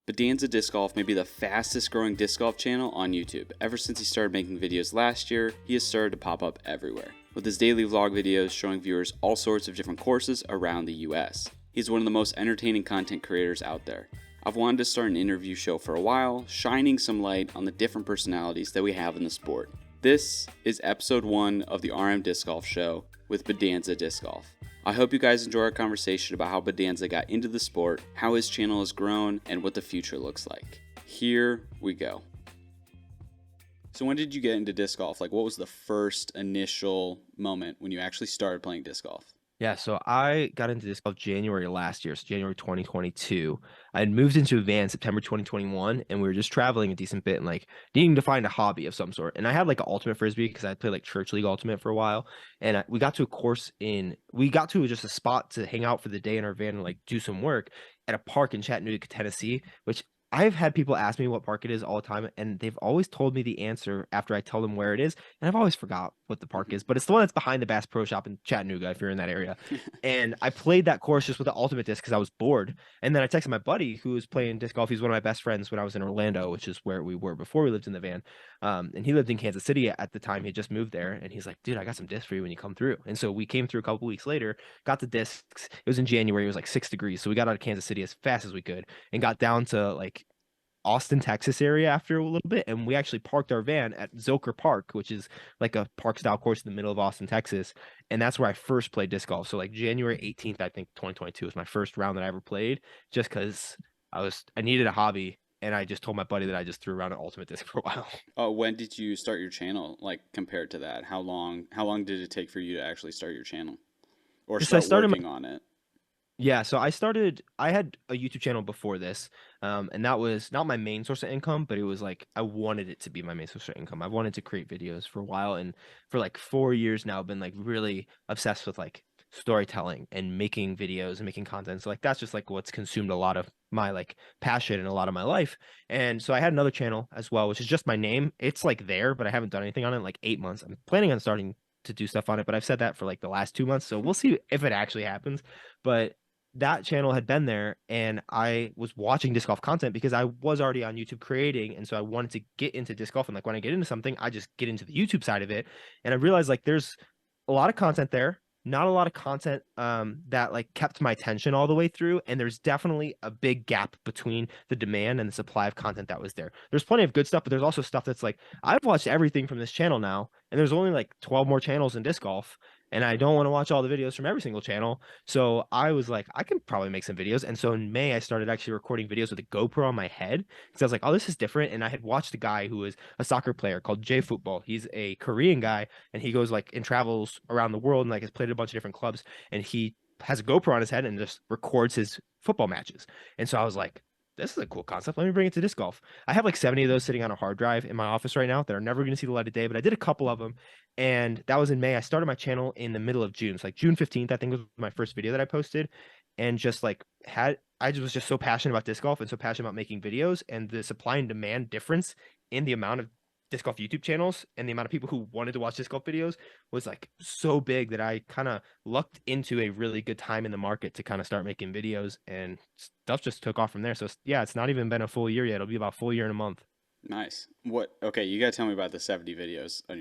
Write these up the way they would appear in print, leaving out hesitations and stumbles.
Bodanza Disc Golf may be the fastest growing disc golf channel on YouTube. Ever since he started making videos last year, he has started to pop up everywhere, with his daily vlog videos showing viewers all sorts of different courses around the US. He's one of the most entertaining content creators out there. I've wanted to start an interview show for a while, shining some light on the different personalities that we have in the sport. This is episode 1 of the RM Disc Golf Show with Bodanza Disc Golf. I hope you guys enjoy our conversation about how Bodanza got into the sport, how his channel has grown, and what the future looks like. Here we go. So when did you get into disc golf? Like, what was the first initial moment when you actually started playing disc golf? Yeah, so I got into disc golf January last year, so January 2022. I had moved into a van September 2021, and we were just traveling a decent bit and like needing to find a hobby of some sort. And I had like an ultimate frisbee because I played like church league ultimate for a while. And we got to a course we got to just a spot to hang out for the day in our van and like do some work at a park in Chattanooga, Tennessee, which I've had people ask me what park it is all the time, and they've always told me the answer after I tell them where it is, and I've always forgot what the park is, but it's the one that's behind the Bass Pro Shop in Chattanooga, if you're in that area. And I played that course just with the ultimate disc because I was bored. And then I texted my buddy who was playing disc golf. He's one of my best friends when I was in Orlando, which is where we were before we lived in the van. And he lived in Kansas City at the time. He had just moved there, and he's like, "Dude, I got some discs for you when you come through." And so we came through a couple weeks later, got the discs. It was in January. It was like 6 degrees, so we got out of Kansas City as fast as we could and got down to like Austin, Texas area after a little bit, and we actually parked our van at Zilker Park, which is like a park style course in the middle of Austin, Texas, and that's where I first played disc golf. So like January 18th, I think 2022 was my first round that I ever played, just because I needed a hobby, and I just told my buddy that I just threw around an ultimate disc for a while. When did you start your channel? Like compared to that, how long did it take for you to actually start your channel or Just I start started working on it? Yeah, so I had a YouTube channel before this, and that was not my main source of income, but it was like I wanted it to be my main source of income. I wanted to create videos for a while, and for like 4 years now, I've been like really obsessed with like storytelling and making videos and making content. So like that's just like what's consumed a lot of my like passion and a lot of my life. And so I had another channel as well, which is just my name. It's like there, but I haven't done anything on it in like 8 months. I'm planning on starting to do stuff on it, but I've said that for like the last 2 months, so we'll see if it actually happens. But that channel had been there, and I was watching disc golf content because I was already on YouTube creating, and so I wanted to get into disc golf. And like when I get into something, I just get into the YouTube side of it. And I realized like there's a lot of content there, not a lot of content that like kept my attention all the way through. And there's definitely a big gap between the demand and the supply of content that was there. There's plenty of good stuff, but there's also stuff that's like I've watched everything from this channel now, and there's only like 12 more channels in disc golf. And I don't want to watch all the videos from every single channel. So I was like, I can probably make some videos. And so in May, I started actually recording videos with a GoPro on my head because I was like, oh, this is different. And I had watched a guy who is a soccer player called J Football. He's a Korean guy, and he goes like and travels around the world and like has played at a bunch of different clubs. And he has a GoPro on his head and just records his football matches. And so I was like, this is a cool concept. Let me bring it to disc golf. I have like 70 of those sitting on a hard drive in my office right now that are never going to see the light of day, but I did a couple of them. And that was in May. I started my channel in the middle of June. So like June 15th, I think was my first video that I posted. And just like I just was just so passionate about disc golf and so passionate about making videos, and the supply and demand difference in the amount of disc golf YouTube channels and the amount of people who wanted to watch disc golf videos was like so big that I kind of lucked into a really good time in the market to kind of start making videos, and stuff just took off from there. So yeah, it's not even been a full year yet. It'll be about a full year in a month. Nice. What? Okay, you gotta tell me about the 70 videos on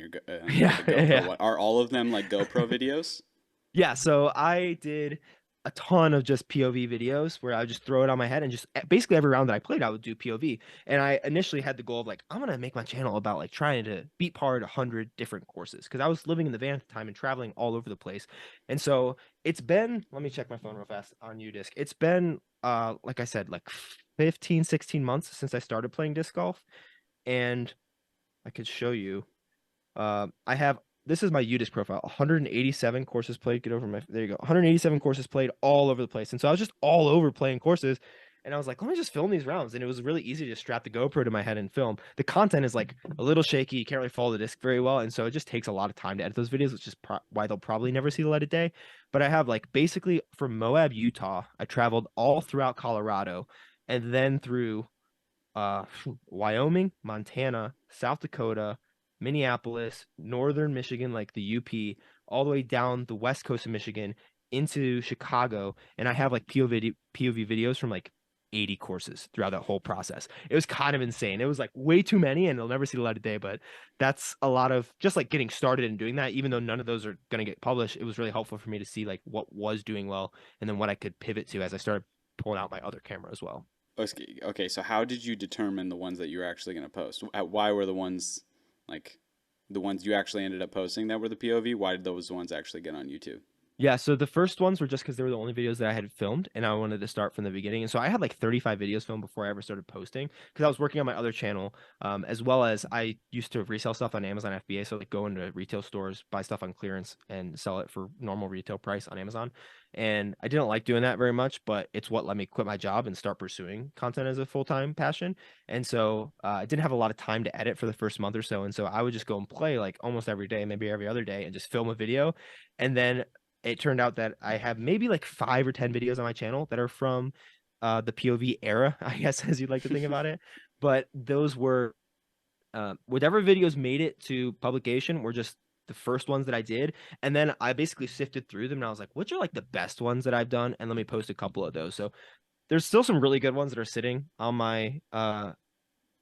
Yeah, the GoPro. yeah. What are all of them like GoPro videos? Yeah, so I did a ton of just POV videos where I would just throw it on my head, and just basically every round that I played, I would do POV. And I initially had the goal of like, I'm gonna make my channel about like trying to beat par at 100 different courses because I was living in the van at the time and traveling all over the place. And so it's been, let me check my phone real fast on UDisc. It's been like I said, like 15, 16 months since I started playing disc golf. And I could show you. I have This is my UDisc profile. 187 courses played. Get over my There you go. 187 courses played all over the place. And so I was just all over playing courses. And I was like, let me just film these rounds. And it was really easy to strap the GoPro to my head and film. The content is like a little shaky. You can't really follow the disc very well. And so it just takes a lot of time to edit those videos, which is why they'll probably never see the light of day. But I have like basically from Moab, Utah, I traveled all throughout Colorado and then through uh Wyoming, Montana, South Dakota, Minneapolis, northern Michigan, like the UP, all the way down the west coast of Michigan into Chicago. And I have like POV videos from like 80 courses throughout that whole process. It was kind of insane. It was like way too many, and it'll never see the light of day. But that's a lot of just like getting started and doing that. Even though none of those are going to get published, it was really helpful for me to see like what was doing well, and then what I could pivot to as I started pulling out my other camera as well. Okay, so how did you determine the ones that you were actually going to post? Why were the ones like the ones you actually ended up posting that were the POV? Why did those ones actually get on YouTube? Yeah, so the first ones were just because they were the only videos that I had filmed, and I wanted to start from the beginning. And so I had like 35 videos filmed before I ever started posting because I was working on my other channel, as well as I used to resell stuff on Amazon FBA. So like go into retail stores, buy stuff on clearance, and sell it for normal retail price on Amazon. And I didn't like doing that very much, but it's what let me quit my job and start pursuing content as a full-time passion. And so I didn't have a lot of time to edit for the first month or so. And so I would just go and play like almost every day, maybe every other day, and just film a video. And then it turned out that I have maybe like 5 or 10 videos on my channel that are from the POV era, I guess, as you'd like to think about it. But those were whatever videos made it to publication were just the first ones that I did. And then I basically sifted through them and I was like, which are like the best ones that I've done? And let me post a couple of those. So there's still some really good ones that are sitting on my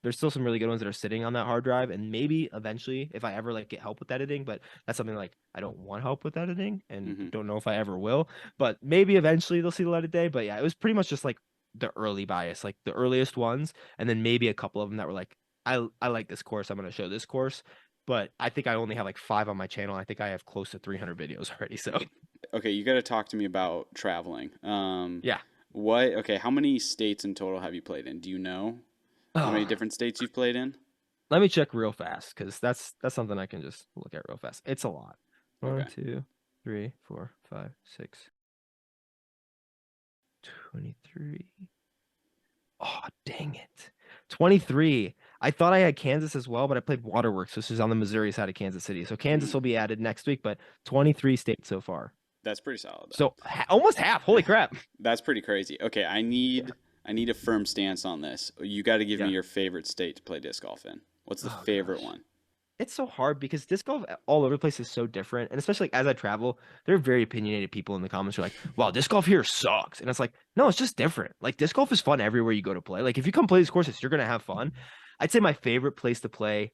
there's still some really good ones that are sitting on that hard drive, and maybe eventually if I ever like get help with editing, but that's something like I don't want help with editing and Hmm. don't know if I ever will, but maybe eventually they'll see the light of day. But yeah, it was pretty much just like the early bias, like the earliest ones, and then maybe a couple of them that were like I like this course, I'm going to show this course. But I think I only have like 5 on my channel. I think I have close to 300 videos already. So Okay, you got to talk to me about traveling. yeah. Okay, how many states in total have you played in? Do you know how many Oh, different states you've played in? let me check real fast because that's something I can just look at real fast. It's a lot. One, Okay. 2, 3, 4, 5, 6, 23. Oh, dang it. 23. I thought I had Kansas as well, but I played Waterworks. This is on the Missouri side of Kansas City. So Kansas Mm, will be added next week, but 23 states so far. that's pretty solid then. So almost half. Holy crap. That's pretty crazy. Okay, Yeah. I need a firm stance on this. You got to give me Yeah. your favorite state to play disc golf in. What's the Oh favorite gosh. one? It's so hard because disc golf all over the place is so different. And especially like, as I travel, there are very opinionated people in the comments who are like, wow, disc golf here sucks. And it's like, no, it's just different. Like disc golf is fun everywhere you go to play. Like if you come play these courses, you're gonna have fun. I'd say my favorite place to play.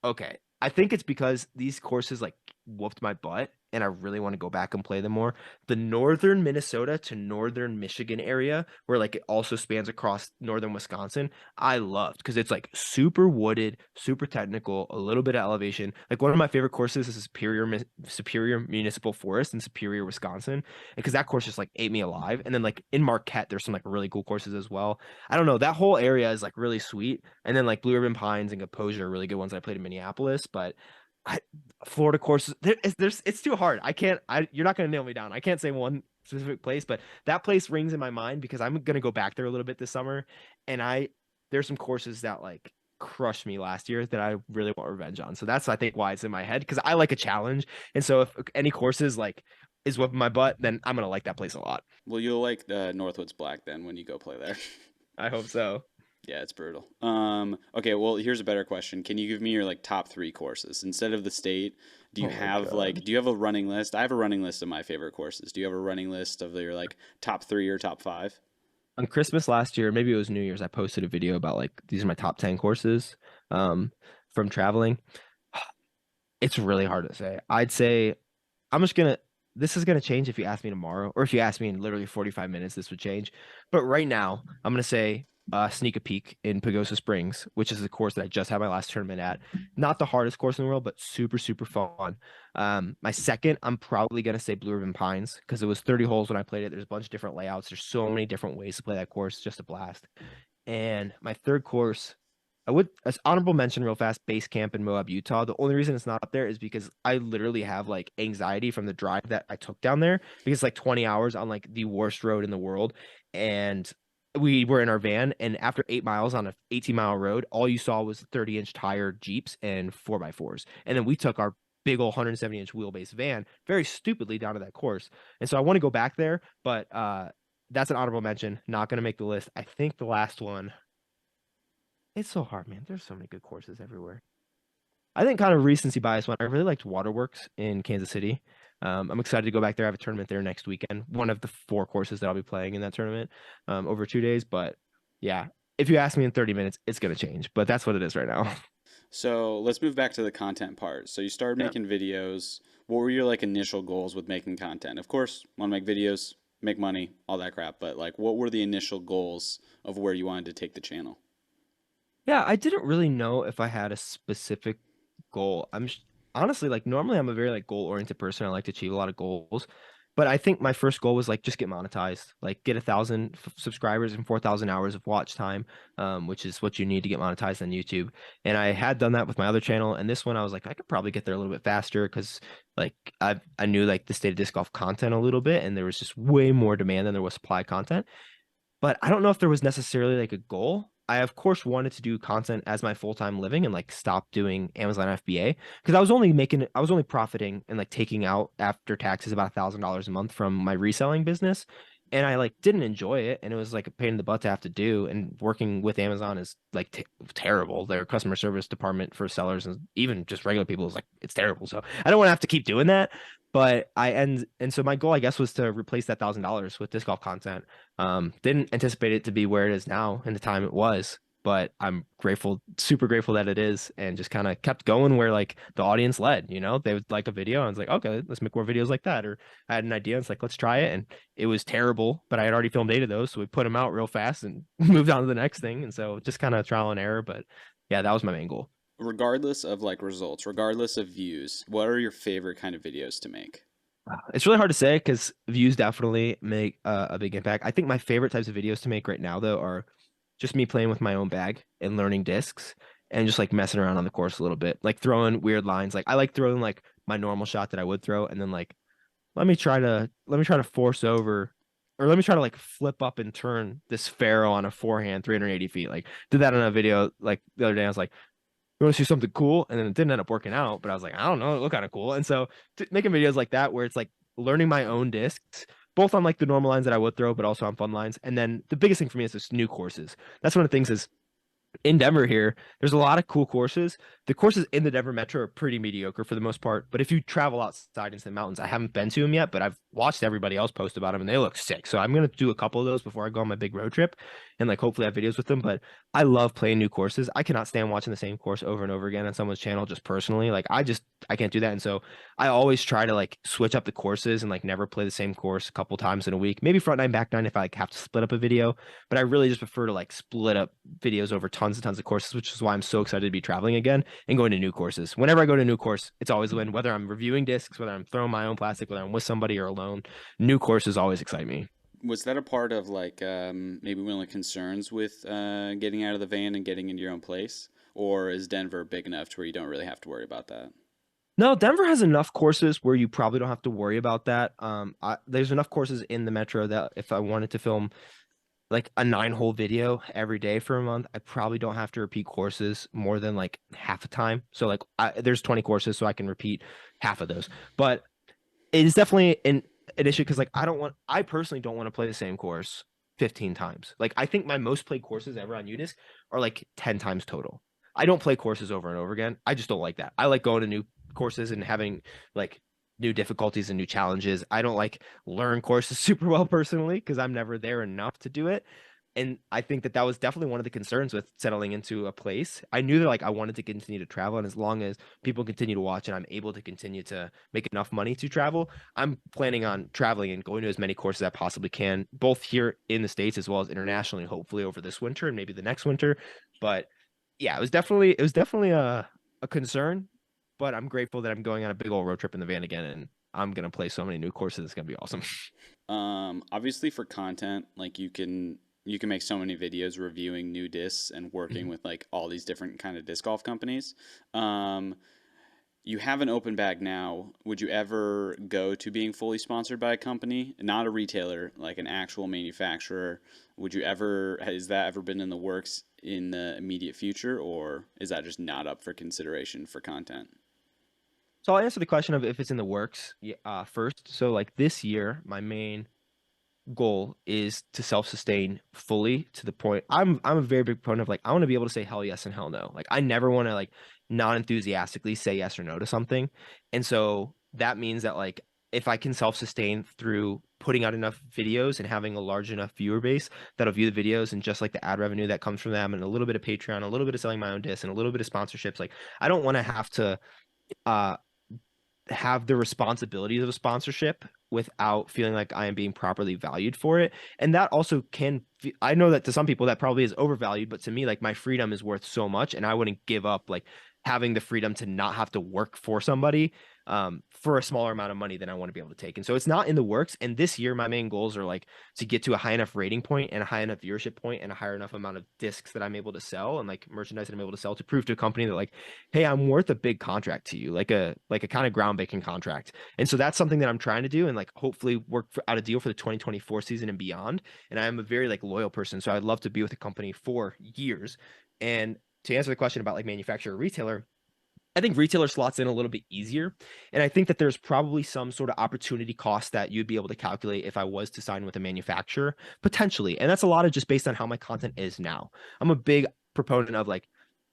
Okay. I think it's because these courses like whooped my butt and I really want to go back and play them more. The northern Minnesota to northern Michigan area, where like it also spans across northern Wisconsin, I loved because it's like super wooded, super technical, a little bit of elevation. Like one of my favorite courses is Superior Municipal Forest in Superior, Wisconsin. Because that course just like ate me alive. And then like in Marquette, there's some like really cool courses as well. I don't know. That whole area is like really sweet. And then like Blue Ribbon Pines and Composure are really good ones I played in Minneapolis. But I, Florida courses, it's too hard. You're not gonna nail me down. I can't say one specific place, but that place rings in my mind because I'm gonna go back there a little bit this summer. And there's some courses that like crushed me last year that I really want revenge on. So that's I think why it's in my head because I like a challenge. And so if any courses like is whipping my butt, then I'm gonna like that place a lot. Well, you'll like the Northwoods Black then when you go play there. I hope so. Yeah, it's brutal. Okay, well, here's a better question. Can you give me your like top three courses instead of the state? Oh my God. Do you have a running list? I have a running list of my favorite courses. Do you have a running list of your like top three or top five? On Christmas last year, maybe it was New Year's, I posted a video about like these are my top 10 courses um from traveling. It's really hard to say. I'd say I'm just gonna this is gonna change if you ask me tomorrow, or if you ask me in literally 45 minutes, this would change. But right now, I'm gonna say sneak a peek in Pagosa Springs, which is the course that I just had my last tournament at. Not the hardest course in the world, but super, super fun. My second, I'm probably gonna say Blue Ribbon Pines because it was 30 holes when I played it. There's a bunch of different layouts. There's so many different ways to play that course, just a blast. And my third course, I would as honorable mention real fast, base camp in Moab, Utah. The only reason it's not up there is because I literally have like anxiety from the drive that I took down there because it's like 20 hours on like the worst road in the world. And we were in our van, and after 8 miles on a 18-mile road, all you saw was 30-inch tire Jeeps and 4x4s. And then we took our big old 170-inch wheelbase van very stupidly down to that course. And so I want to go back there, but that's an honorable mention. Not going to make the list. I think the last one. It's so hard, man. There's so many good courses everywhere. I think kind of recency bias one. I really liked Waterworks in Kansas City. I'm excited to go back there. I have a tournament there next weekend. One of the 4 courses that I'll be playing in that tournament over 2 days. But yeah, if you ask me in 30 minutes, it's going to change. But that's what it is right now. So let's move back to the content part. So you started Yeah. making videos. What were your like initial goals with making content? Of course, want to make videos, make money, all that crap. But like, what were the initial goals of where you wanted to take the channel? Yeah, I didn't really know if I had a specific goal. Honestly like normally I'm a very like goal-oriented person. I like to achieve a lot of goals. But I think my first goal was like just get monetized, like get 1,000 subscribers and 4,000 hours of watch time, which is what you need to get monetized on YouTube. And I had done that with my other channel, and this one I was like I could probably get there a little bit faster because like I knew like the state of disc golf content a little bit, and there was just way more demand than there was supply content. But I don't know if there was necessarily like a goal. I of course wanted to do content as my full-time living and like stop doing Amazon FBA because I was only profiting and like taking out after taxes about $1,000 a month from my reselling business. And I like didn't enjoy it, and it was like a pain in the butt to have to do. And working with Amazon is like t terrible. Their customer service department for sellers and even just regular people is like it's terrible. So I don't want to have to keep doing that. But and so my goal, I guess, was to replace that $1,000 with disc golf content. Didn't anticipate it to be where it is now in the time it was, but I'm grateful, super grateful that it is, and just kind of kept going where like the audience led, they would like a video. And I was like, okay, let's make more videos like that. Or I had an idea, and it's like, let's try it. And it was terrible, but I had already filmed 8 of those. So we put them out real fast and moved on to the next thing. And so just kind of trial and error. But yeah, that was my main goal. Regardless of like results, regardless of views, what are your favorite kind of videos to make? It's really hard to say because views definitely make a big impact. I think my favorite types of videos to make right now, though, are just me playing with my own bag and learning discs and just like messing around on the course a little bit, like throwing weird lines. Like I like throwing like my normal shot that I would throw, and then like let me try to force over, or let me try to like flip up and turn this Pharaoh on a forehand 380 feet. Like did that in a video like the other day. I was like, you want to see something cool? And then it didn't end up working out, but I was like, I don't know, it looked kind of cool. And so making videos like that where it's like learning my own discs, both on like the normal lines that I would throw, but also on fun lines. And then the biggest thing for me is just new courses. That's one of the things is in Denver here, there's a lot of cool courses. The courses in the Denver metro are pretty mediocre for the most part. But if you travel outside into the mountains, I haven't been to them yet, but I've watched everybody else post about them and they look sick. So I'm gonna do a couple of those before I go on my big road trip and like hopefully have videos with them. But I love playing new courses. I cannot stand watching the same course over and over again on someone's channel just personally. Like I can't do that. And so I always try to like switch up the courses and like never play the same course a couple times in a week. Maybe front nine, back nine if I like have to split up a video, but I really just prefer to like split up videos over tons and tons of courses, which is why I'm so excited to be traveling again and going to new courses. Whenever I go to a new course, it's always a win, whether I'm reviewing discs, whether I'm throwing my own plastic, whether I'm with somebody or alone. New courses always excite me. Was that a part of like maybe one of the concerns with getting out of the van and getting into your own place? Or is Denver big enough to where you don't really have to worry about that? No, Denver has enough courses where you probably don't have to worry about that. There's enough courses in the metro that if I wanted to film like a 9 hole video every day for a month, I probably don't have to repeat courses more than like half a time. So like there's 20 courses, so I can repeat half of those. But it is definitely an issue because like I personally don't want to play the same course 15 times. Like I think my most played courses ever on Udisc are like 10 times total. I don't play courses over and over again. I just don't like that. I like going to new courses and having like new difficulties and new challenges. I don't like learn courses super well personally because I'm never there enough to do it. And I think that that was definitely one of the concerns with settling into a place. I knew that like I wanted to continue to travel, and as long as people continue to watch and I'm able to continue to make enough money to travel, I'm planning on traveling and going to as many courses as I possibly can, both here in the States as well as internationally, hopefully over this winter and maybe the next winter. But yeah, it was definitely a concern, but I'm grateful that I'm going on a big old road trip in the van again, and I'm gonna play so many new courses. It's gonna be awesome. Obviously for content, like you can make so many videos reviewing new discs and working with like all these different kind of disc golf companies. Um, you have an open bag now. Would you ever go to being fully sponsored by a company, not a retailer, like an actual manufacturer? Would you ever, has that ever been in the works in the immediate future, or is that just not up for consideration for content? So I'll answer the question of if it's in the works first. So like this year, my main goal is to self-sustain fully to the point I'm a very big proponent of like I want to be able to say hell yes and hell no. Like I never want to like non-enthusiastically say yes or no to something. And so that means that like if I can self-sustain through putting out enough videos and having a large enough viewer base that'll view the videos, and just like the ad revenue that comes from them, and a little bit of Patreon, a little bit of selling my own discs, and a little bit of sponsorships, like I don't want to have to uh have the responsibilities of a sponsorship without feeling like I am being properly valued for it. And that also I know that to some people that probably is overvalued, but to me, like my freedom is worth so much, and I wouldn't give up like having the freedom to not have to work for somebody for a smaller amount of money than I want to be able to take. And so it's not in the works. And this year, my main goals are like to get to a high enough rating point and a high enough viewership point and a higher enough amount of discs that I'm able to sell and like merchandise that I'm able to sell to prove to a company that like, hey, I'm worth a big contract to you, like a kind of groundbreaking contract. And so that's something that I'm trying to do and like hopefully out a deal for the 2024 season and beyond. And I am a very like loyal person, so I'd love to be with a company for years. And to answer the question about like manufacturer or retailer, I think retailer slots in a little bit easier. And I think that there's probably some sort of opportunity cost that you'd be able to calculate if I was to sign with a manufacturer, potentially. And that's a lot of just based on how my content is now. I'm a big proponent of like,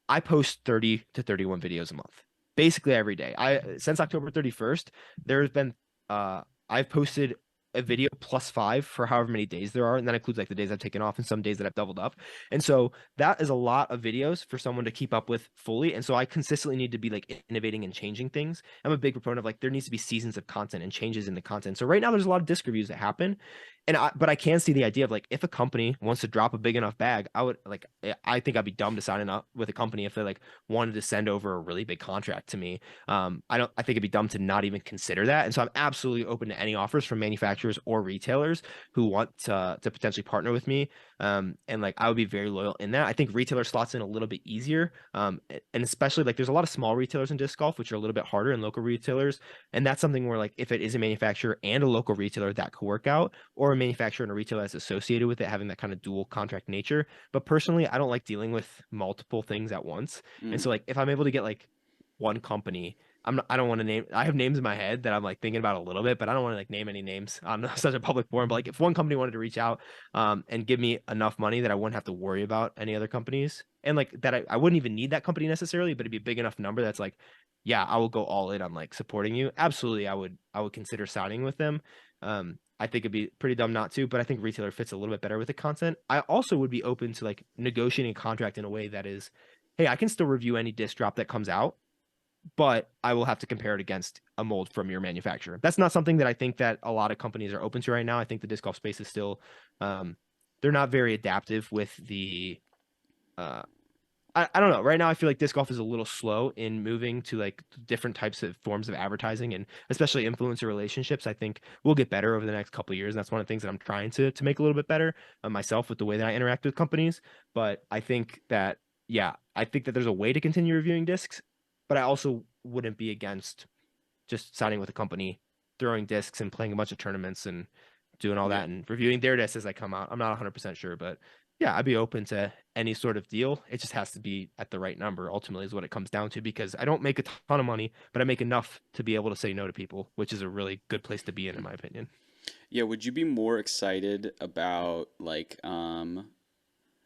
I post 30 to 31 videos a month, basically every day. Since October 31st, there's been I've posted a video plus 5 for however many days there are, and that includes like the days I've taken off and some days that I've doubled up. And so that is a lot of videos for someone to keep up with fully. And so I consistently need to be like innovating and changing things. I'm a big proponent of like there needs to be seasons of content and changes in the content. So right now there's a lot of disc reviews that happen. But I can see the idea of like if a company wants to drop a big enough bag, I think I'd be dumb to sign up with a company if they like wanted to send over a really big contract to me. I think it'd be dumb to not even consider that. And so I'm absolutely open to any offers from manufacturers or retailers who want to potentially partner with me. And like I would be very loyal in that. I think retailer slots in a little bit easier. And especially like there's a lot of small retailers in disc golf, which are a little bit harder than local retailers. And that's something where like if it is a manufacturer and a local retailer, that could work out, or a manufacturer and a retailer that's associated with it having that kind of dual contract nature. But personally, I don't like dealing with multiple things at once. And so like if I'm able to get like one company, I don't want to name, I have names in my head that I'm like thinking about a little bit, but I don't want to like name any names on such a public forum. But like if one company wanted to reach out and give me enough money that I wouldn't have to worry about any other companies, and like that I wouldn't even need that company necessarily, but it'd be a big enough number that's like, yeah, I will go all in on like supporting you. Absolutely, I would consider signing with them. I think it'd be pretty dumb not to, but I think retailer fits a little bit better with the content. I also would be open to like negotiating a contract in a way that is, hey, I can still review any disc drop that comes out, but I will have to compare it against a mold from your manufacturer. That's not something that I think that a lot of companies are open to right now. I think the disc golf space is still, they're not very adaptive with the, I don't know. Right now, I feel like disc golf is a little slow in moving to like different types of forms of advertising, and especially influencer relationships. I think will get better over the next couple of years. And that's one of the things that I'm trying to make a little bit better myself with the way that I interact with companies. But I think that, yeah, I think that there's a way to continue reviewing discs, but I also wouldn't be against just signing with a company, throwing discs and playing a bunch of tournaments and doing all Yeah. that and reviewing their discs as I come out. I'm not 100% sure, but yeah, I'd be open to any sort of deal. It just has to be at the right number, ultimately, is what it comes down to, because I don't make a ton of money, but I make enough to be able to say no to people, which is a really good place to be in my opinion. Yeah, would you be more excited about like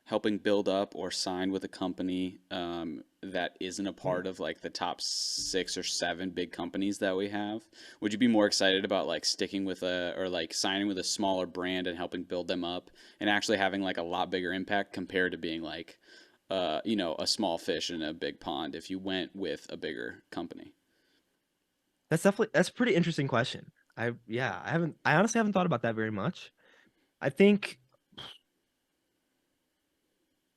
helping build up or sign with a company that isn't a part of like the top 6 or 7 big companies that we have? Would you be more excited about like sticking with a or like signing with a smaller brand and helping build them up and actually having like a lot bigger impact compared to being like a small fish in a big pond if you went with a bigger company? That's a pretty interesting question. I honestly haven't thought about that very much. I think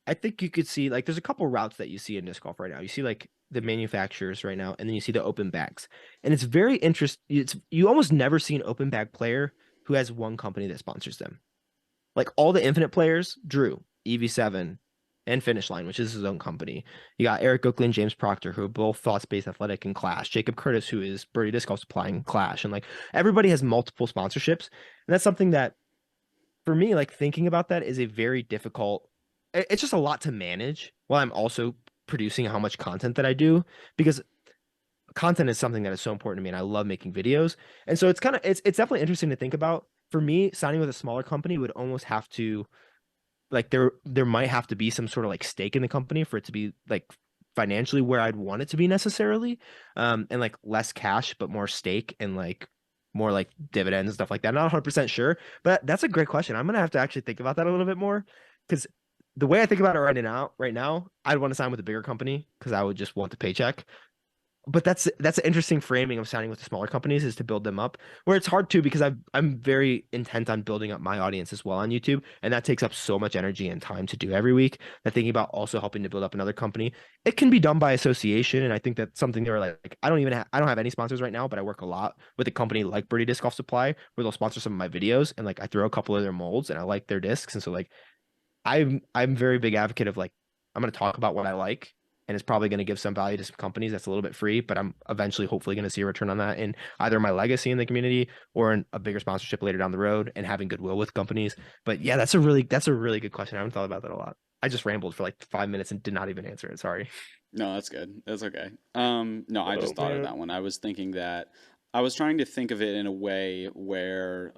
I think you could see like there's a couple routes that you see in disc golf right now. You see like the manufacturers right now, and then you see the open bags. And it's very interesting. You almost never see an open bag player who has one company that sponsors them. Like all the Infinite players, Drew, EV7, and Finish Line, which is his own company. You got Eric Oakley and James Proctor, who are both Thoughts Based Athletic and Clash. Jacob Curtis, who is Birdie Disc Golf Supply and Clash. And like everybody has multiple sponsorships. And that's something that for me, like thinking about that is a very difficult, it's just a lot to manage while I'm also producing how much content that I do, because content is something that is so important to me and I love making videos. And so it's definitely interesting to think about. For me, signing with a smaller company would almost have to like there might have to be some sort of like stake in the company for it to be like financially where I'd want it to be necessarily. And like less cash but more stake and like more like dividends and stuff like that. Not 100% sure, but that's a great question. I'm gonna have to actually think about that a little bit more because the way I think about it right now, I'd want to sign with a bigger company because I would just want the paycheck. But that's an interesting framing of signing with the smaller companies is to build them up. Where it's hard too because I'm very intent on building up my audience as well on YouTube, and that takes up so much energy and time to do every week. That thinking about also helping to build up another company, it can be done by association, and I think that's something they're like I don't have any sponsors right now, but I work a lot with a company like Birdie Disc Golf Supply where they'll sponsor some of my videos, and like I throw a couple of their molds, and I like their discs, and so like I'm very big advocate of like I'm going to talk about what I like and it's probably going to give some value to some companies that's a little bit free, but I'm eventually hopefully going to see a return on that in either my legacy in the community or in a bigger sponsorship later down the road and having goodwill with companies. But yeah, that's a really good question. I haven't thought about that a lot. I just rambled for like 5 minutes and did not even answer it. Sorry. No, that's good. That's okay. No, I Oh just thought of man. that one. I was thinking that I was trying to think of it in a way where,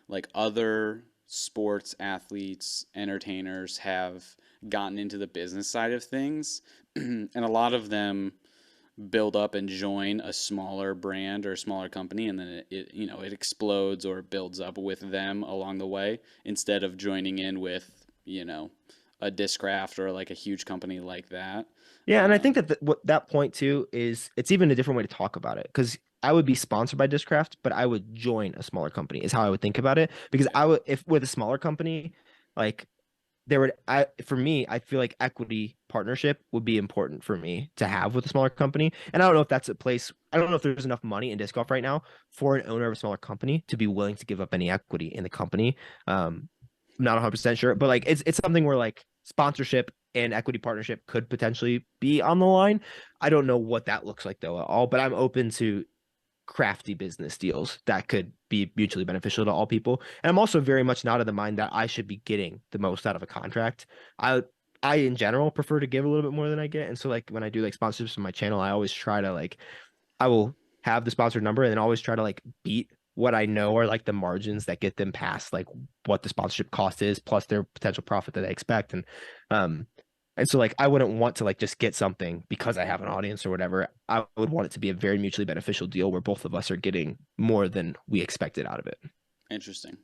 like other sports athletes, entertainers have gotten into the business side of things, and a lot of them build up and join a smaller brand or a smaller company, and then it explodes or builds up with them along the way instead of joining in with, a Discraft or like a huge company like that. Yeah, and I think Um, that what that point too is it's even a different way to talk about it because I would be sponsored by Discraft, but I would join a smaller company is how I would think about it because yeah, I would if with a smaller company like there would I for me I feel like equity partnership would be important for me to have with a smaller company, and I don't know if that's a place. I don't know if there's enough money in disc golf right now for an owner of a smaller company to be willing to give up any equity in the company. I'm not 100% sure, but like it's something where like sponsorship and equity partnership could potentially be on the line. I don't know what that looks like though at all, but I'm open to crafty business deals that could be mutually beneficial to all people. And I'm also very much not of the mind that I should be getting the most out of a contract. I I in general prefer to give a little bit more than I get. And so like when I do like sponsorships on my channel, I always try to like I will have the sponsored number and then always try to like beat what I know are like the margins that get them past like what the sponsorship cost is plus their potential profit that they expect. Um and so like I wouldn't want to like just get something because I have an audience or whatever. I would want it to be a very mutually beneficial deal where both of us are getting more than we expected out of it. interesting.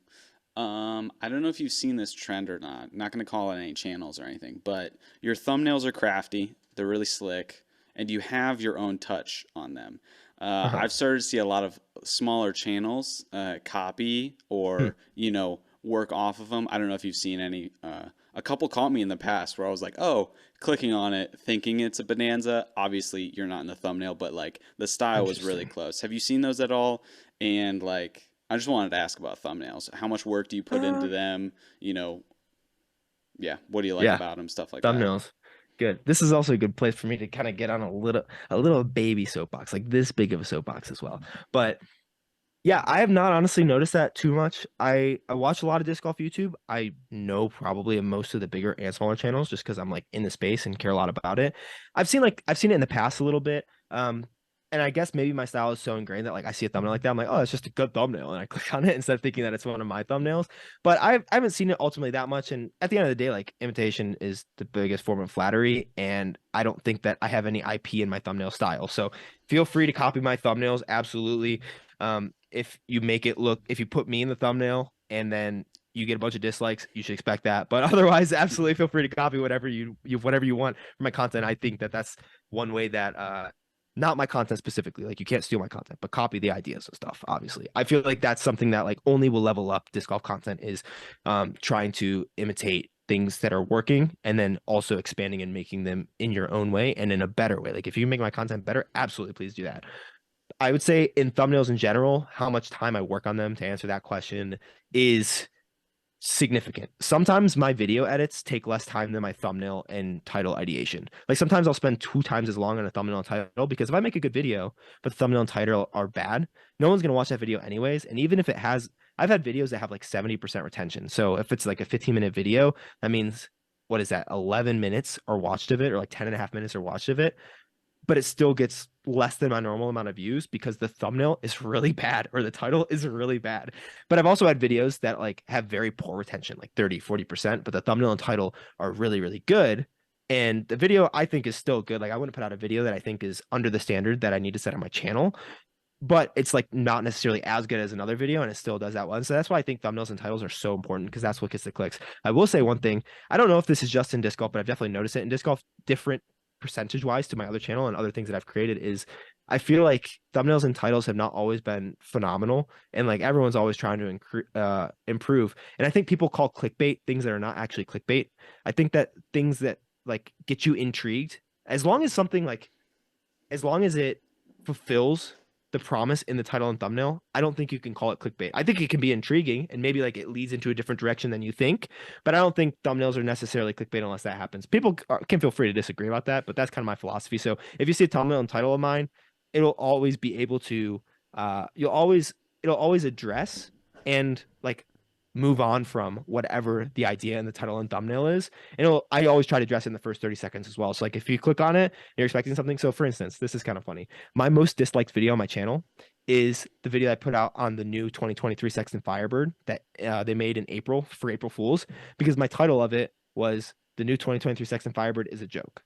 I don't know if you've seen this trend or not. Not going to call it any channels or anything, but your thumbnails are crafty. They're really slick, and you have your own touch on them. Uh-huh. I've started to see a lot of smaller channels copy Hmm. or work off of them. I don't know if you've seen any. A couple caught me in the past where I was like, oh, clicking on it, thinking it's a Bonanza. Obviously, you're not in the thumbnail, but like the style was really Interesting. close. Have you seen those at all? And like, I just wanted to ask about thumbnails. How much work do you put into Uh, them? Yeah, what do you like yeah, about them? Stuff like that. thumbnails. Good. This is also a good place for me to kind of get on a little baby soapbox, like this big of a soapbox as well. But yeah, I have not honestly noticed that too much. I watch a lot of disc golf YouTube. I know probably most of the bigger and smaller channels just because I'm like in the space and care a lot about it. I've seen it in the past a little bit. And I guess maybe my style is so ingrained that like I see a thumbnail like that, I'm like, oh, it's just a good thumbnail, and I click on it instead of thinking that it's one of my thumbnails. But I haven't seen it ultimately that much. And at the end of the day, like imitation is the biggest form of flattery, and I don't think that I have any IP in my thumbnail style. So feel free to copy my thumbnails, absolutely. If you make it look, if you put me in the thumbnail and then you get a bunch of dislikes, you should expect that. But otherwise, absolutely feel free to copy whatever you want from my content. I think that that's one way that not my content specifically, like you can't steal my content, but copy the ideas and stuff. Obviously, I feel like that's something that like only will level up disc golf content is trying to imitate things that are working and then also expanding and making them in your own way and in a better way. Like if you make my content better, absolutely please do that. I would say in thumbnails in general, how much time I work on them to answer that question is significant. Sometimes my video edits take less time than my thumbnail and title ideation. Like sometimes I'll spend 2 times as long on a thumbnail and title because if I make a good video, but the thumbnail and title are bad, no one's gonna watch that video anyways. And even if it has, I've had videos that have like 70% retention. So if it's like a 15-minute video, that means what is that? 11 minutes are watched of it, or like 10 and a half minutes are watched of it, but it still gets less than my normal amount of views because the thumbnail is really bad or the title is really bad. But I've also had videos that like have very poor retention, like 30, 40%, but the thumbnail and title are really, really good. And the video I think is still good. Like I wouldn't put out a video that I think is under the standard that I need to set on my channel. but it's like not necessarily as good as another video, and it still does that well. And so that's why I think thumbnails and titles are so important, because that's what gets the clicks. I will say one thing. I don't know if this is just in disc golf, but I've definitely noticed it in disc golf, different percentage wise to my other channel and other things that I've created, is I feel like thumbnails and titles have not always been phenomenal, and like everyone's always trying to improve. And I think people call clickbait things that are not actually clickbait. I think that things that like get you intrigued, as long as something like, as long as it fulfills the promise in the title and thumbnail, I don't think you can call it clickbait. I think it can be intriguing and maybe like it leads into a different direction than you think, but I don't think thumbnails are necessarily clickbait unless that happens. People can feel free to disagree about that, but that's kind of my philosophy. So if you see a thumbnail and title of mine, it'll always be able to, it'll always address and like move on from whatever the idea in the title and thumbnail is. And I always try to address it in the first 30 seconds as well. So like if you click on it, you're expecting something. So for instance, this is kind of funny. My most disliked video on my channel is the video I put out on the new 2023 Sexton Firebird that they made in April for April Fools, because my title of it was "The new 2023 Sexton Firebird is a joke,"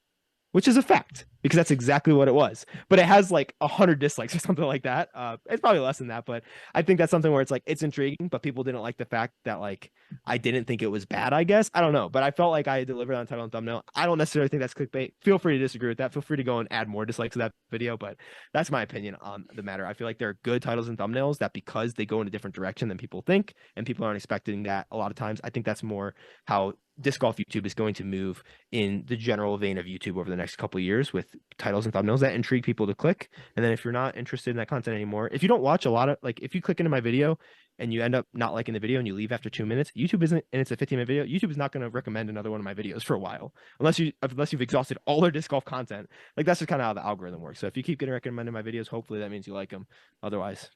which is a fact because that's exactly what it was. But it has like 100 dislikes or something like that. It's probably less than that, but I think that's something where it's like it's intriguing, but people didn't like the fact that like I didn't think it was bad. I guess I don't know, but I felt like I delivered on title and thumbnail. I don't necessarily think that's clickbait. Feel free to disagree with that. Feel free to go and add more dislikes to that video, but that's my opinion on the matter. I feel like there are good titles and thumbnails that because they go in a different direction than people think, and people aren't expecting that a lot of times. I think that's more how disc golf YouTube is going to move in the general vein of YouTube over the next couple of years, with titles and thumbnails that intrigue people to click. And then if you're not interested in that content anymore, if you don't watch a lot of, like if you click into my video and you end up not liking the video and you leave after 2 minutes, YouTube isn't, and it's a 15-minute video, YouTube is not going to recommend another one of my videos for a while, unless you've exhausted all their disc golf content. Like that's just kind of how the algorithm works. So if you keep getting recommended my videos, hopefully that means you like them. Otherwise,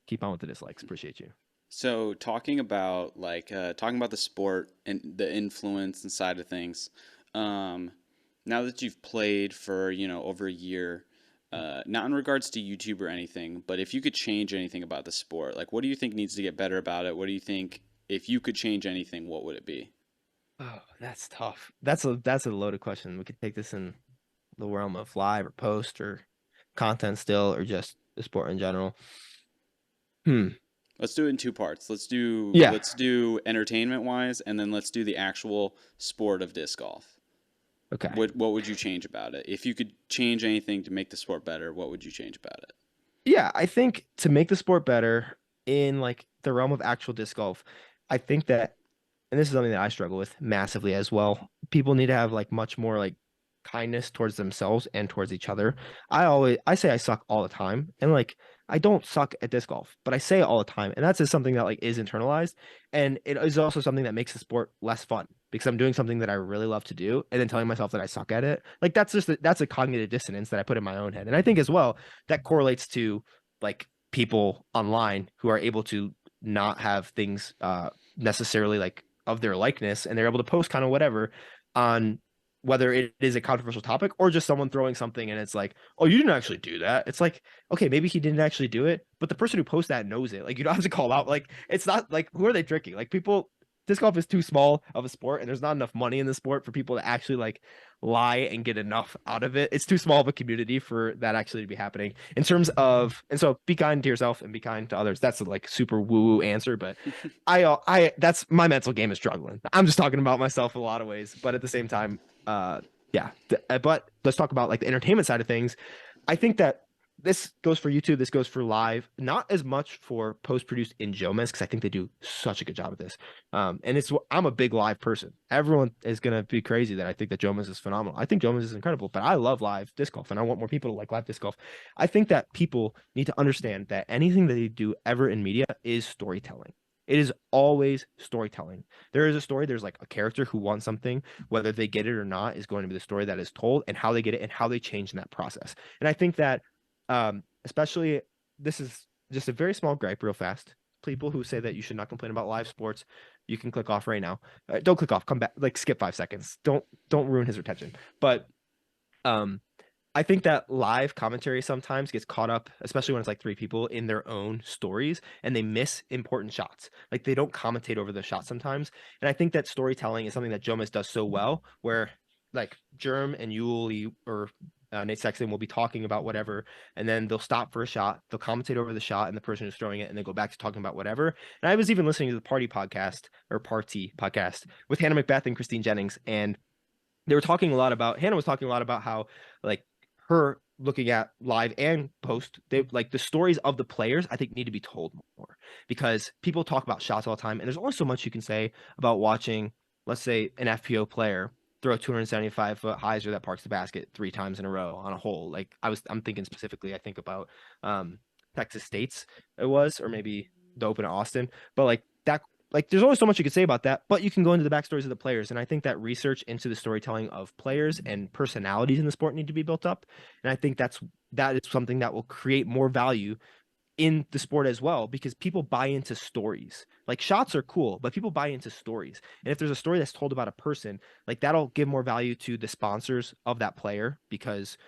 keep on with the dislikes. Appreciate you. So talking about the sport and the influence and side of things. Um, Now that you've played for, over a year, not in regards to YouTube or anything, but if you could change anything about the sport, like what do you think needs to get better about it? What do you think, if you could change anything, what would it be? Oh, that's tough. That's a loaded question. We could take this in the realm of live or post or content still, or just the sport in general. Hmm. Let's do it in two parts. Let's do Yeah. let's do entertainment wise, and then let's do the actual sport of disc golf. Okay. What would you change about it? If you could change anything to make the sport better, what would you change about it? Yeah, I think to make the sport better in like the realm of actual disc golf, I think that, and this is something that I struggle with massively as well, people need to have like much more like kindness towards themselves and towards each other. I say I suck all the time, and like I don't suck at disc golf, but I say it all the time, and that's just something that like is internalized, and it is also something that makes the sport less fun because I'm doing something that I really love to do, and then telling myself that I suck at it. Like that's a cognitive dissonance that I put in my own head, and I think as well that correlates to like people online who are able to not have things necessarily like of their likeness, and they're able to post kind of whatever on, whether it is a controversial topic or just someone throwing something and it's like, oh, you didn't actually do that. It's like, okay, maybe he didn't actually do it, but the person who posts that knows it. Like, you don't have to call out. Like, it's not like, who are they tricking? Like, people, disc golf is too small of a sport, and there's not enough money in the sport for people to actually like lie and get enough out of it. It's too small of a community for that actually to be happening in terms of, and so be kind to yourself and be kind to others. That's a like super woo woo answer, but that's my mental game is struggling. I'm just talking about myself in a lot of ways, but at the same time, yeah. But let's talk about like the entertainment side of things. I think that this goes for YouTube, this goes for live, not as much for post produced in Jomas, because I think they do such a good job at this. And I'm a big live person. Everyone is gonna be crazy that I think that Jomas is phenomenal. I think Jomas is incredible, but I love live disc golf, and I want more people to like live disc golf. I think that people need to understand that anything that they do ever in media is storytelling. It is always storytelling. There is a story, there's like a character who wants something, whether they get it or not is going to be the story that is told, and how they get it and how they change in that process. And I think that especially, this is just a very small gripe real fast. People who say that you should not complain about live sports, you can click off right now. Don't click off, come back, like skip 5 seconds. Don't ruin his retention. But um I think that live commentary sometimes gets caught up, especially when it's like three people in their own stories, and they miss important shots. Like they don't commentate over the shots sometimes. And I think that storytelling is something that Jomas does so well, where like Germ and Yuli, or Nate Sexton will be talking about whatever, and then they'll stop for a shot. They'll commentate over the shot and the person who's throwing it, and then go back to talking about whatever. And I was even listening to the Party podcast with Hannah Macbeth and Christine Jennings, and they were talking a lot about Hannah was talking a lot about how like her looking at live and post, they like the stories of the players I think need to be told more, because people talk about shots all the time and there's only so much you can say about watching, let's say, an FPO player throw a 275-foot hyzer that parks the basket 3 times in a row on a hole. Like I'm thinking specifically, I think about Texas State's, it was, or maybe the Open at Austin, but like that, like there's only so much you could say about that, but you can go into the backstories of the players. And I think that research into the storytelling of players and personalities in the sport need to be built up. And I think that is something that will create more value in the sport as well, because people buy into stories. Like shots are cool, but people buy into stories. And if there's a story that's told about a person, like that'll give more value to the sponsors of that player, because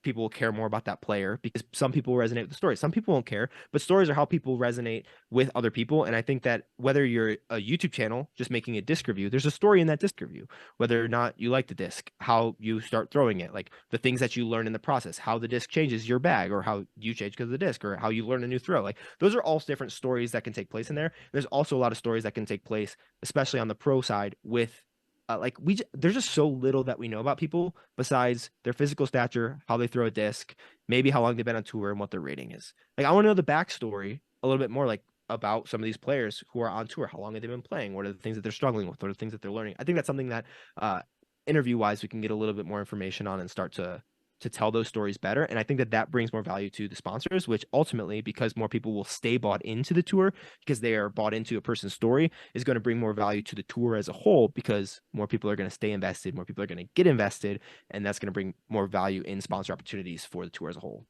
people will care more about that player, because some people resonate with the story. Some people won't care, but stories are how people resonate with other people. And I think that whether you're a YouTube channel just making a disc review, there's a story in that disc review. Whether or not you like the disc, how you start throwing it, like the things that you learn in the process, how the disc changes your bag, or how you change because of the disc, or how you learn a new throw. Like those are all different stories that can take place in there. There's also a lot of stories that can take place, especially on the pro side, with there's just so little that we know about people besides their physical stature, how they throw a disc, maybe how long they've been on tour and what their rating is. Like I want to know the backstory a little bit more, like about some of these players who are on tour. How long have they been playing? What are the things that they're struggling with? What are the things that they're learning? I think that's something that interview wise we can get a little bit more information on and start to tell those stories better. And I think that that brings more value to the sponsors, which ultimately, because more people will stay bought into the tour because they are bought into a person's story, is going to bring more value to the tour as a whole, because more people are going to stay invested, more people are going to get invested, and that's going to bring more value in sponsor opportunities for the tour as a whole.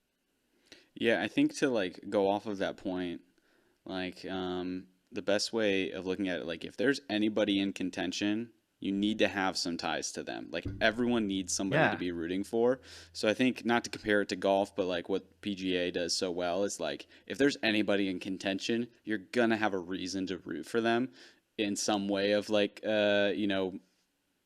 Yeah, I think to like go off of that point, like the best way of looking at it, like if there's anybody in contention, you need to have some ties to them. Like everyone needs somebody to Yeah. be rooting for. So I think, not to compare it to golf, but like what PGA does so well is like if there's anybody in contention, you're gonna have a reason to root for them in some way of like in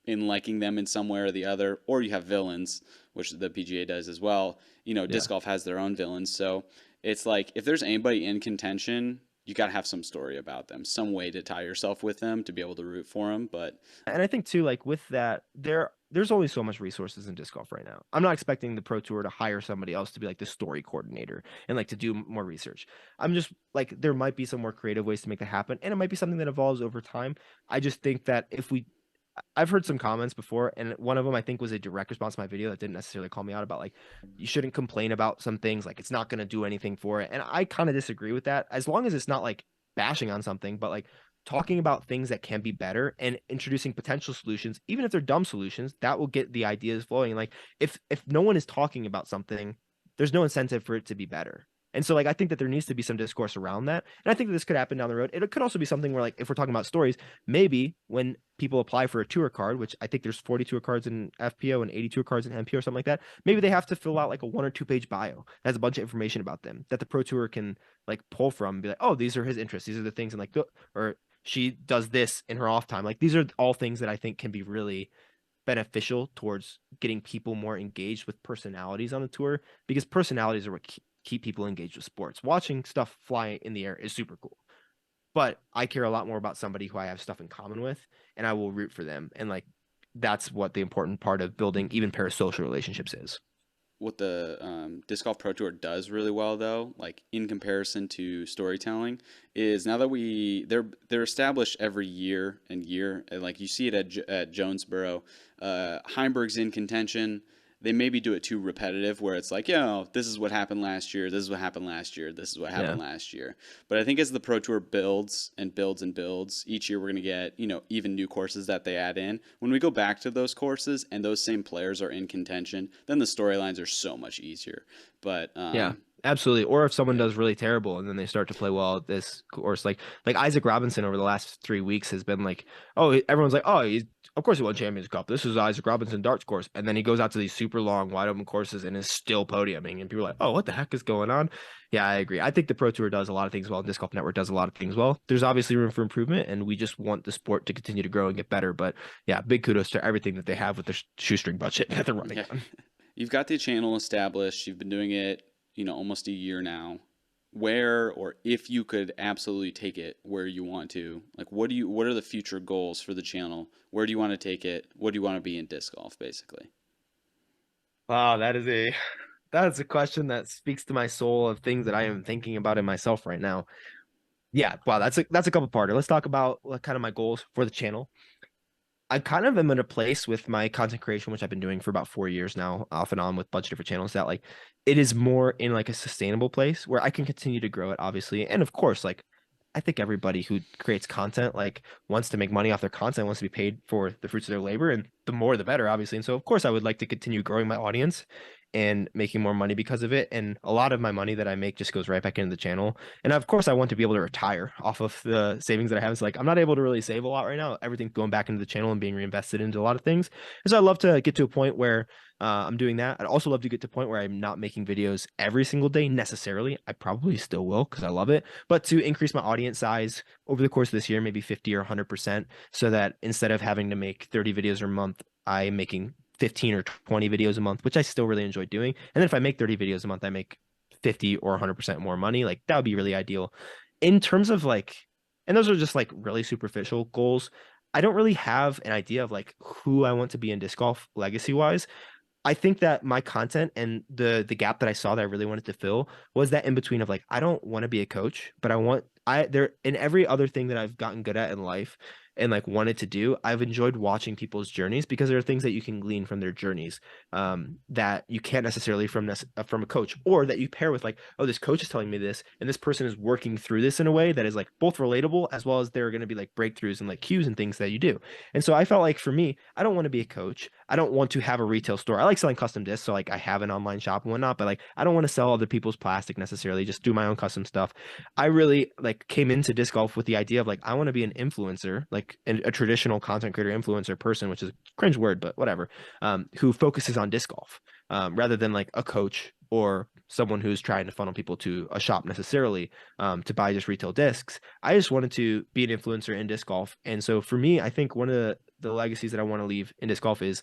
liking them in some way or the other, or you have villains, which the PGA does as well. Yeah. Disc golf has their own villains. So it's like if there's anybody in contention, you got to have some story about them, some way to tie yourself with them to be able to root for them. But And I think too, like with that, there's only so much resources in disc golf right now. I'm not expecting the pro tour to hire somebody else to be like the story coordinator and like to do more research. I'm just like there might be some more creative ways to make that happen, and it might be something that evolves over time. I just think that if we I've heard some comments before, and one of them I think was a direct response to my video that didn't necessarily call me out about like you shouldn't complain about some things, like it's not going to do anything for it. And I kind of disagree with that, as long as it's not like bashing on something, but like talking about things that can be better and introducing potential solutions, even if they're dumb solutions, that will get the ideas flowing. Like if no one is talking about something, there's no incentive for it to be better. And so like I think that there needs to be some discourse around that. And I think that this could happen down the road. It could also be something where like if we're talking about stories, maybe when people apply for a tour card, which I think there's 40 tour cards in FPO and 80 tour cards in MPO or something like that, maybe they have to fill out like a 1 or 2 page bio that has a bunch of information about them that the pro tour can like pull from and be like, oh, these are his interests, these are the things, and like or she does this in her off time. Like these are all things that I think can be really beneficial towards getting people more engaged with personalities on the tour, because personalities are what keep people engaged with sports. Watching stuff fly in the air is super cool, but I care a lot more about somebody who I have stuff in common with, and I will root for them. And like that's what the important part of building even parasocial relationships is. what the disc golf pro tour does really well, though, like in comparison to storytelling, is now that they're established every year and year, and like you see it at Jonesboro, Heimberg's in contention. They maybe do it too repetitive, where it's like, this is what happened last year, this is what happened last year, this is what Yeah. happened last year. But I think as the pro tour builds and builds and builds, each year we're going to get even new courses that they add in. When we go back to those courses and those same players are in contention, then the storylines are so much easier. But Yeah, absolutely. Or if someone yeah, does really terrible and then they start to play well at this course, like Isaac Robinson over the last 3 weeks has been like, oh, everyone's like, oh, he's of course he won Champions Cup. This is Isaac Robinson darts course, and then he goes out to these super long, wide open courses and is still podiuming, and people are like, oh, what the heck is going on? Yeah, I agree. I think the Pro Tour does a lot of things well, and Disc Golf Network does a lot of things well. There's obviously room for improvement, and we just want the sport to continue to grow and get better. But yeah, big kudos to everything that they have with their shoestring budget that they're running yeah. on. you've got the channel established, you've been doing it, almost a year now. Where, or if you could absolutely take it where you want to, like what are the future goals for the channel? Where do you want to take it? What do you want to be in disc golf, basically? Wow, that is a question that speaks to my soul of things that I am thinking about in myself right now. Yeah, wow, that's a couple parter. Let's talk about what kind of my goals for the channel. I kind of am in a place with my content creation, which I've been doing for about 4 years now, off and on with a bunch of different channels, that like it is more in like a sustainable place where I can continue to grow it, obviously. And of course, like I think everybody who creates content like wants to make money off their content, wants to be paid for the fruits of their labor, and the more the better, obviously. And so of course I would like to continue growing my audience and making more money because of it. And a lot of my money that I make just goes right back into the channel. And of course, I want to be able to retire off of the savings that I have. It's like I'm not able to really save a lot right now. Everything's going back into the channel and being reinvested into a lot of things. And so I'd love to get to a point where I'm doing that. I'd also love to get to a point where I'm not making videos every single day necessarily. I probably still will because I love it, but to increase my audience size over the course of this year, maybe 50 or 100%, so that instead of having to make 30 videos a month, I'm making 15 or 20 videos a month, which I still really enjoy doing. And then if I make 30 videos a month, I make 50 or 100% more money. Like that would be really ideal. In terms of like, and those are just like really superficial goals. I don't really have an idea of like who I want to be in disc golf legacy wise. I think that my content and the gap that I saw that I really wanted to fill was that in between of like I don't want to be a coach, but I there in every other thing that I've gotten good at in life and like wanted to do, I've enjoyed watching people's journeys because there are things that you can glean from their journeys that you can't necessarily from a coach, or that you pair with like, oh, this coach is telling me this and this person is working through this in a way that is like both relatable as well as there are going to be like breakthroughs and like cues and things that you do. And so I felt like for me, I don't want to be a coach. I don't want to have a retail store. I like selling custom discs, so like I have an online shop and whatnot, but like I don't want to sell other people's plastic necessarily, just do my own custom stuff. I really like came into disc golf with the idea of like I want to be an influencer, like a traditional content creator influencer person, which is a cringe word, but whatever, who focuses on disc golf rather than like a coach or someone who's trying to funnel people to a shop necessarily to buy just retail discs. I just wanted to be an influencer in disc golf. And so for me, I think one of the legacies that I want to leave in disc golf is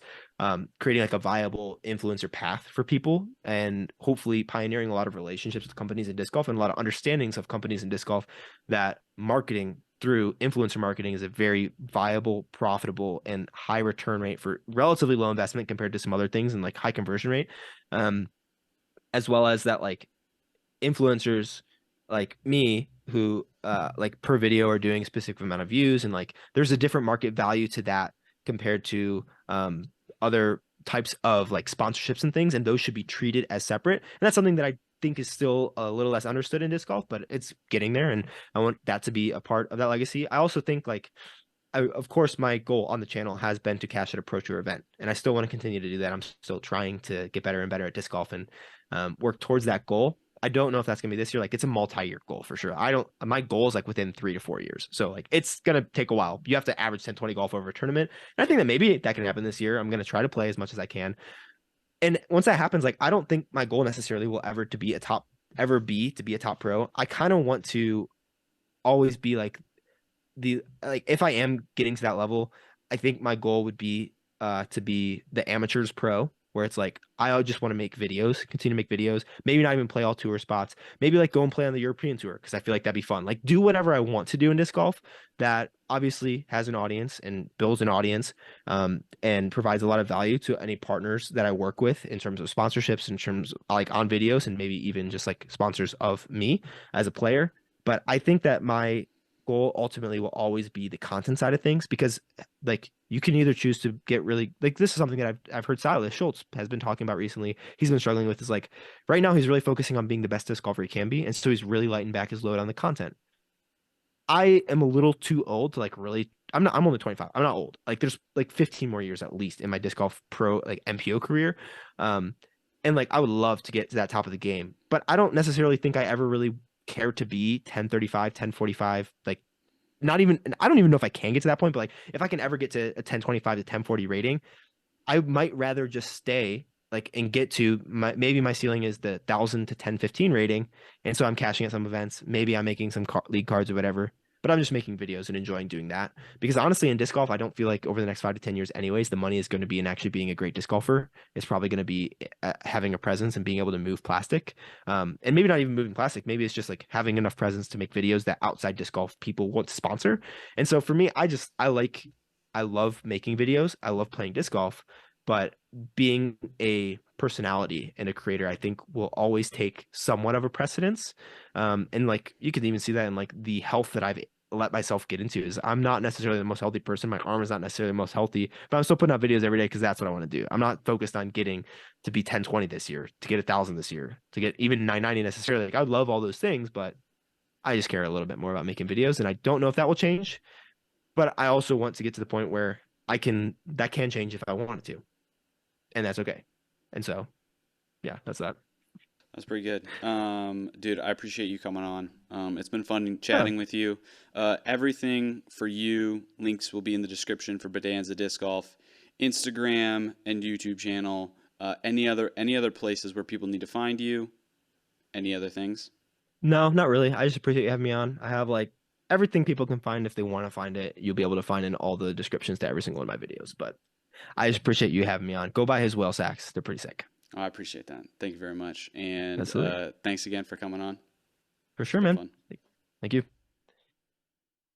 creating like a viable influencer path for people and hopefully pioneering a lot of relationships with companies in disc golf and a lot of understandings of companies in disc golf that marketing through influencer marketing is a very viable, profitable, and high return rate for relatively low investment compared to some other things and like high conversion rate. Um, as well as that like influencers like me who like per video are doing a specific amount of views and like there's a different market value to that compared to other types of like sponsorships and things, and those should be treated as separate. And that's something that I think is still a little less understood in disc golf, but it's getting there, and I want that to be a part of that legacy. I also think like of course, my goal on the channel has been to cash at a pro tour event, and I still want to continue to do that. I'm still trying to get better and better at disc golf and work towards that goal. I don't know if that's gonna be this year. Like, it's a multi-year goal for sure. I don't. My goal is like within 3 to 4 years, so like it's gonna take a while. You have to average 10, 20 golf over a tournament, and I think that maybe that can happen this year. I'm gonna try to play as much as I can, and once that happens, like I don't think my goal necessarily will ever be to be a top pro. I kind of want to always be like the like if I am getting to that level, I think my goal would be to be the amateurs pro, where it's like I just want to make videos, continue to make videos, maybe not even play all tour spots, maybe like go and play on the European tour because I feel like that'd be fun. Like do whatever I want to do in disc golf that obviously has an audience and builds an audience and provides a lot of value to any partners that I work with in terms of sponsorships, in terms of, like on videos, and maybe even just like sponsors of me as a player. But I think that my goal ultimately will always be the content side of things because like you can either choose to get really like this is something that I've heard Silas Schultz has been talking about recently. He's been struggling with is like right now he's really focusing on being the best disc golfer he can be, and so he's really lighting back his load on the content. I am a little too old to like really I'm only 25. I'm not old. Like there's like 15 more years at least in my disc golf pro like MPO career. Um and like I would love to get to that top of the game, but I don't necessarily think I ever really care to be 1035, 1045, like not even, I don't even know if I can get to that point, but like if I can ever get to a 1025 to 1040 rating, I might rather just stay like and get to maybe my ceiling is the 1000 to 1015 rating. And so I'm cashing at some events. Maybe I'm making some league cards or whatever. but I'm just making videos and enjoying doing that. Because honestly, in disc golf, I don't feel like over the next 5 to 10 years, anyways, the money is going to be in actually being a great disc golfer. It's probably going to be having a presence and being able to move plastic. And maybe not even moving plastic. Maybe it's just like having enough presence to make videos that outside disc golf people want to sponsor. And so for me, I love making videos. I love playing disc golf, but being a personality and a creator, I think will always take somewhat of a precedence. And like you can even see that in like the health that I've let myself get into is I'm not necessarily the most healthy person. My arm is not necessarily the most healthy, but I'm still putting out videos every day because that's what I want to do. I'm not focused on getting to be 1020 this year, to get 1,000 this year, to get even 990 necessarily. Like I would love all those things, but I just care a little bit more about making videos. And I don't know if that will change, but I also want to get to the point where that can change if I wanted to, and that's okay. And so, yeah, that's that. That's pretty good. Dude, I appreciate you coming on. It's been fun Yeah. chatting with you. Everything for you, links will be in the description for Bodanza Disc Golf, Instagram and YouTube channel. Any other places where people need to find you? Any other things? No, not really. I just appreciate you having me on. I have like everything people can find if they want to find it. You'll be able to find in all the descriptions to every single one of my videos. But I just appreciate you having me on. Go buy his whale sacks. They're pretty sick. I appreciate that. Thank you very much. And Absolutely. thanks again for coming on. For It's sure, been man. fun. Thank you.